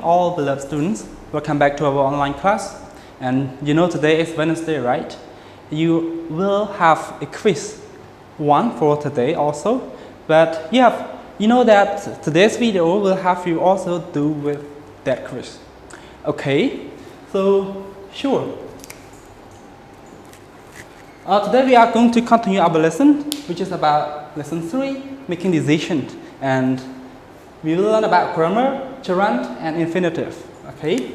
all beloved students. Welcome back to our online class. And you know today is Wednesday, right? You will have a quiz one for today also. But you know that today's video will have you also do with that quiz. Okay, so sure. Today we are going to continue our lesson, which is about lesson 3, making decisions. And we will learn about grammar, gerund, and infinitive. Okay.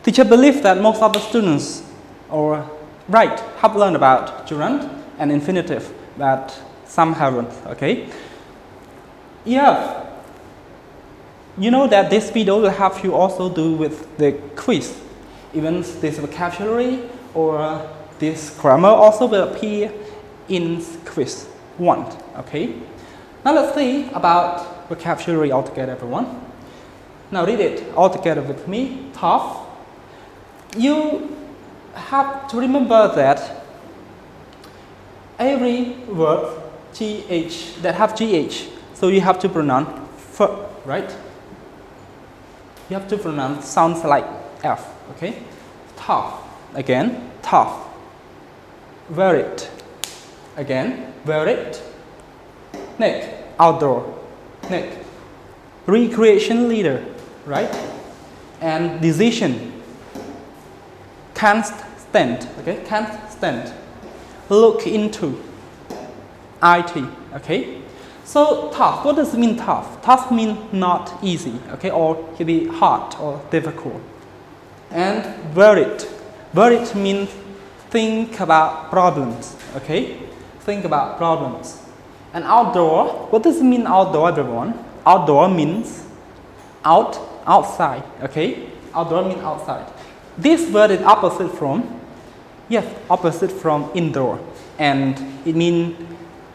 Teacher believes that most of the students have learned about gerund and infinitive, but some haven't. Okay. Yeah. You know that this video will have you also do with the quiz. Even this vocabulary or this grammar also will appear in quiz 1. Okay. Now let's see about vocabulary altogether, everyone. Now read it all together with me. Tough. You have to remember that every word GH that have GH, so you have to pronounce F, right? You have to pronounce sounds like F, okay? Tough. Again, tough. Wear it. Again, wear it. Next, outdoor. Next, recreation leader, right? And decision. Can't stand, okay? Can't stand. Look into. IT, okay? So tough, what does it mean tough? Tough means not easy, okay? Or it can be hard or difficult. And worried. Worried means think about problems, okay? Think about problems. And outdoor, what does it mean outdoor, everyone? Outdoor means outside, okay? Outdoor means outside. This word is opposite from indoor. And it means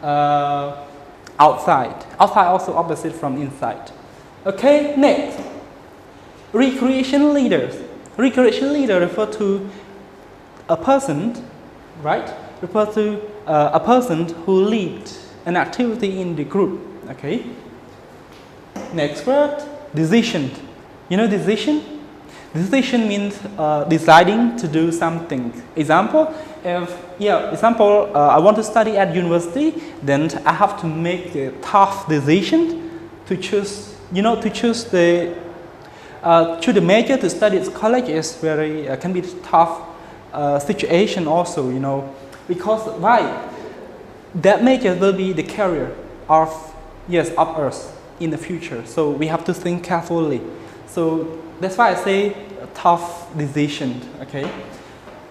outside. Outside also opposite from inside. Okay, next. Recreation leaders. Recreation leader refer to a person, right? Refer to a person who leads an activity in the group. Okay. Next word, decision. You know decision? Decision means deciding to do something. Example, I want to study at university, then I have to make a tough decision to choose. Choose the major to study at college is can be tough situation also. Because why? That major will be the career of us in the future. So we have to think carefully. So that's why I say a tough decision. Okay.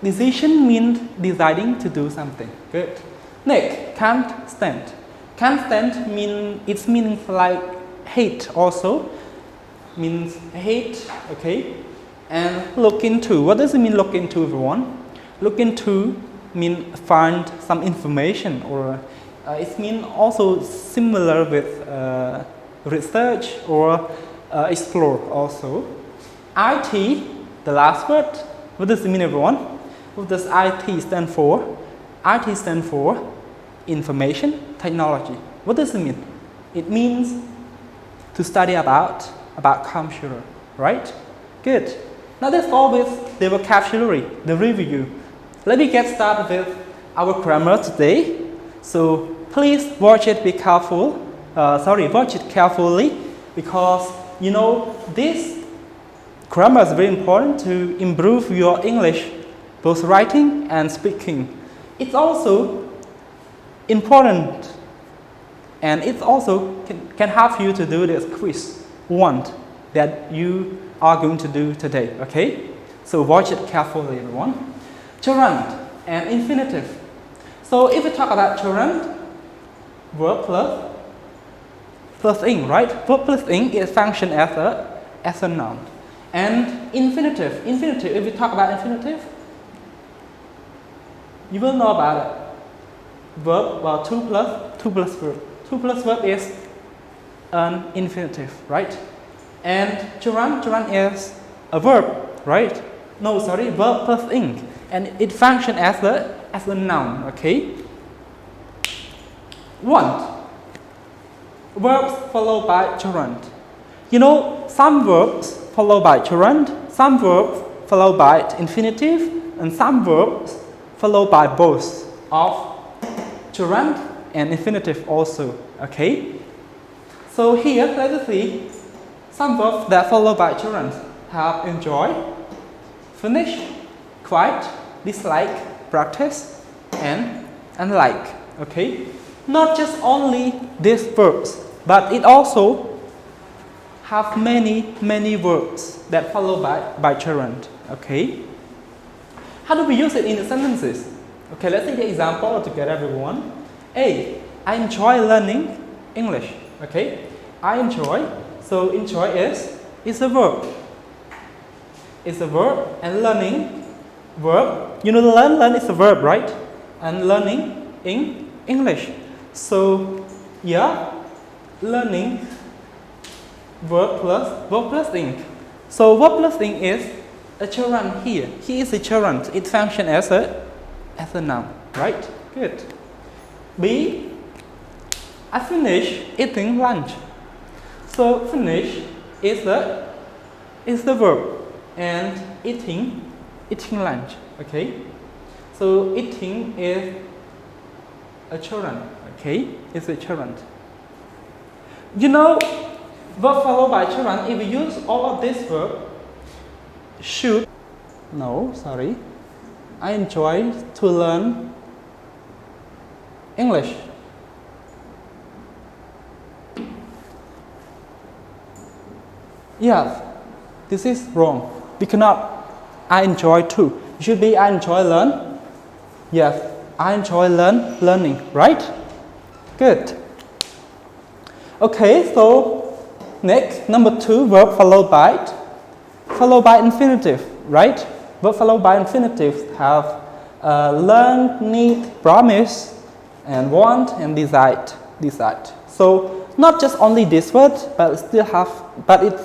Decision means deciding to do something. Good. Next, can't stand. Can't stand its meaning like hate also. Means hate. Okay. And look into. What does it mean look into, everyone? Look into mean find some information, or it means also similar with research or explore also. IT, the last word, what does it mean, everyone? What does IT stand for? IT stands for information technology. What does it mean? It means to study about computer, right? Good. Now that's all with the vocabulary, the review. Let me get started with our grammar today. So please watch it watch it carefully, because this grammar is very important to improve your English, both writing and speaking. It's also important, and it also can help you to do this quiz 1 that you are going to do today. Okay? So watch it carefully, everyone. Gerund and infinitive. So if we talk about gerund, verb plus ing, right? Verb plus ing is function as a noun. And infinitive, if we talk about infinitive, you will know about it. Verb, 2 plus verb. 2 plus verb is an infinitive, right? And gerund is a verb, right? No, sorry, verb plus ing. And it functions as a noun, okay? Want. Verbs followed by gerund. You know, some verbs followed by gerund, some verbs followed by infinitive, and some verbs followed by both of gerund and infinitive also. Okay. So here, let us see some verbs that follow by gerund have enjoy, finish, quite, dislike, practice, and like. Okay. Not just only these verbs, but it also have many verbs that follow by gerund. Okay. How do we use it in the sentences? Okay, let's take the example together, everyone. A. I enjoy learning English. Okay. I enjoy. So enjoy is a verb. It's a verb, and learning verb. You know, learn is a verb, right? And learning in English. So yeah, learning verb plus ing. So verb plus ing is a gerund here. He is a gerund. It functions as a noun, right? Good. B. I finish eating lunch. So finish is the verb, and eating lunch. Okay. So eating is a gerund. Okay, it's a gerund. You know, verb followed by gerund, if we use all of this verb, should, no, sorry, I enjoy to learn English. Yes, this is wrong. We cannot, I enjoy to. It should be, I enjoy learn. Yes, I enjoy learning, right? Good. Okay, so next, number 2, verb followed by infinitive, right? Verb followed by infinitive have learn, need, promise, and want, and decide. So not just only this word, but it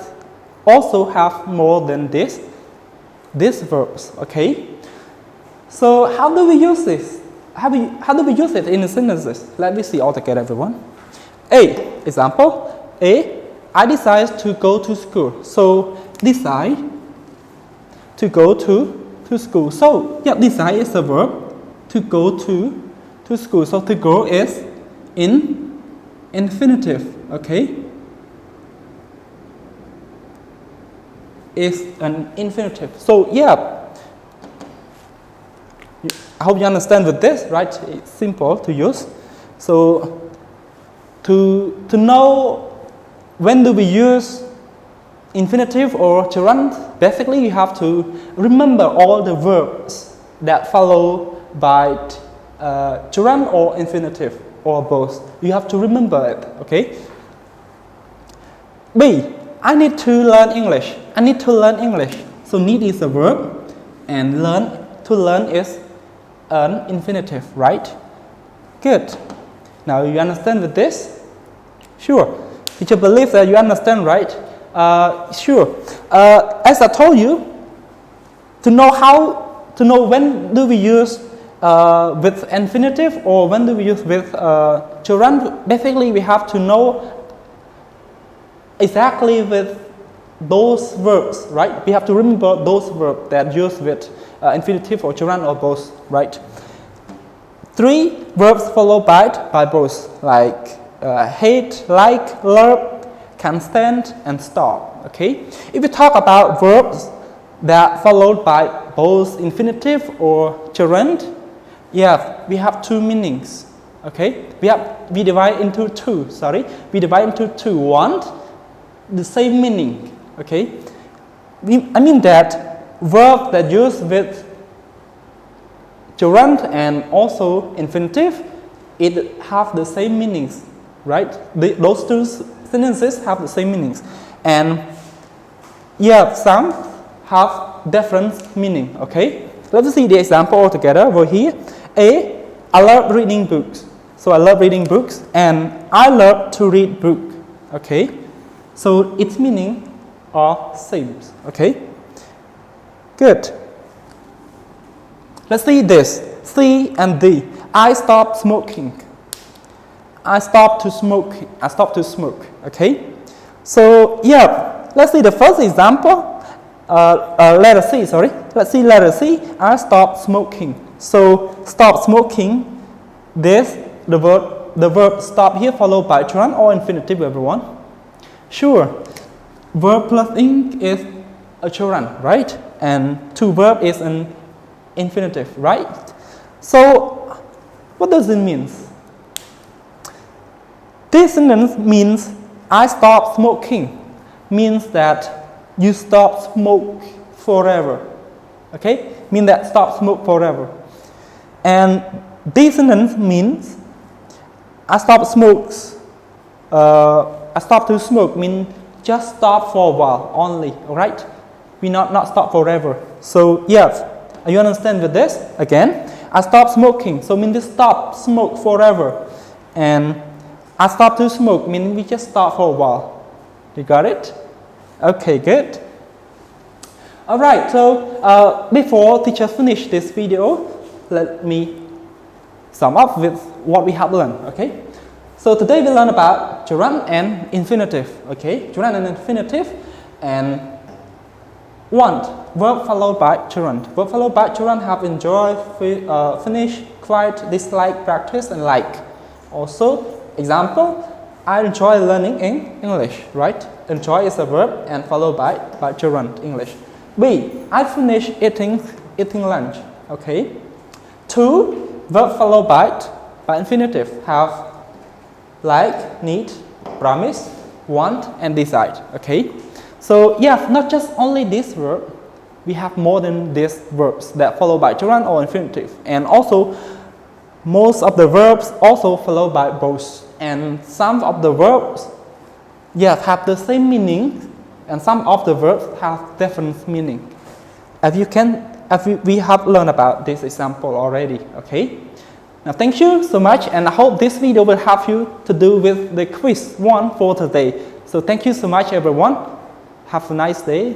also have more than these verbs. Okay. So how do we use this? How do we use it in the sentences? Let me see all together, everyone. A. Example. A. I decide to go to school. So decide to go to school. So yeah, decide is a verb. To go to school. So to go is in infinitive. Okay. Is an infinitive. So yeah. I hope you understand with this, right? It's simple to use. So to know when do we use infinitive or gerund, basically you have to remember all the verbs that follow by gerund or infinitive or both. You have to remember it, okay? B. I need to learn English. I need to learn English. So need is a verb, and to learn is an infinitive, right? Good. Now you understand with this? Sure. Teacher believes that you understand, right? Sure. As I told you, to know when do we use with infinitive or when do we use with gerund, basically we have to know exactly with those verbs, right? We have to remember those verbs that use with infinitive or gerund or both, right? 3 verbs followed by both, like hate, like, love, can stand, and stop. Okay. If we talk about verbs that followed by both infinitive or gerund, yeah, we have 2 meanings. Okay. We divide into 2. Sorry, we divide into 2. One, the same meaning. Okay. I mean that verb that use with gerund and also infinitive, it have the same meanings, right? Those 2 sentences have the same meanings, and yeah, some have different meaning. Okay, let's see the example all together over here. A. I love reading books. So I love reading books, and I love to read book. Okay, so its meaning are same. Okay, good. Let's see this. C and D. I stopped smoking. I stopped to smoke. Okay. So yeah, let's see the first example. Letter C, sorry. Let's see letter C. I stopped smoking. So stop smoking. The verb stop here followed by gerund or infinitive, everyone. Sure. Verb plus ing is a gerund, right? And to verb is an infinitive, right? So what does it mean? This sentence means I stopped smoking, means that you stop smoke forever. Okay? Mean that stop smoke forever. And this sentence means I stopped smokes. I stopped to smoke means just stop for a while only, alright? We not stop forever. So yes, you understand with this? Again, I stopped smoking, so mean to stop smoke forever. And I stopped to smoke means we just stop for a while. You got it? Okay, good. Alright, so before teacher finish this video, let me sum up with what we have learned, okay? So today we learn about gerund and infinitive, okay? Gerund and infinitive, and want, verb followed by gerund. Verb followed by gerund have enjoy, finish, quite, dislike, practice, and like. Also, example, I enjoy learning in English, right? Enjoy is a verb and followed by gerund, English. B, I finish eating lunch, okay? 2, verb followed by infinitive have like, need, promise, want, and decide, okay? So yeah, not just only this verb, we have more than these verbs that follow by gerund or infinitive. And also, most of the verbs also follow by both. And some of the verbs, yes, have the same meaning, and some of the verbs have different meaning. As we have learned about this example already, okay? Now thank you so much, and I hope this video will help you to do with the quiz 1 for today. So thank you so much everyone. Have a nice day.